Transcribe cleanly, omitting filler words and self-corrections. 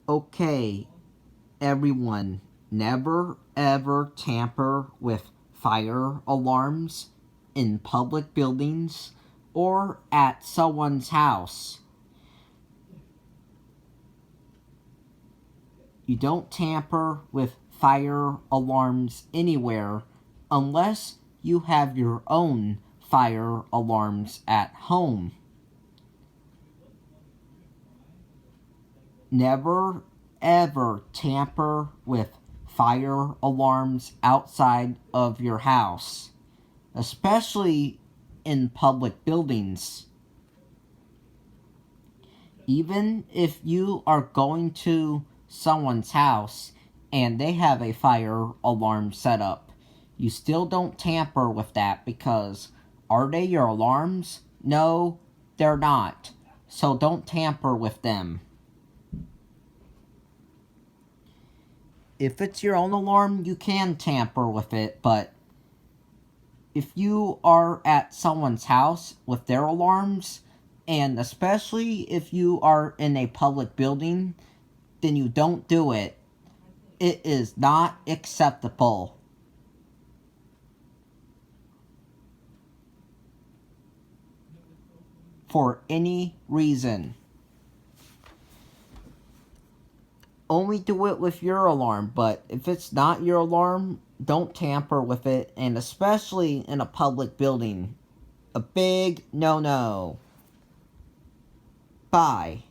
Okay, everyone, never ever tamper with fire alarms in public buildings or at someone's house. You don't tamper with fire alarms anywhere unless you have your own fire alarms at home. Never ever tamper with fire alarms outside of your house, especially in public buildings. Even if you are going to someone's house and they have a fire alarm set up, you still don't tamper with that because are they your alarms? No, they're not. So don't tamper with them. If it's your own alarm, you can tamper with it, but if you are at someone's house with their alarms, and especially if you are in a public building, then you don't do it. It is not acceptable. For any reason. Only do it with your alarm, but if it's not your alarm, don't tamper with it, and especially in a public building. A big no-no. Bye.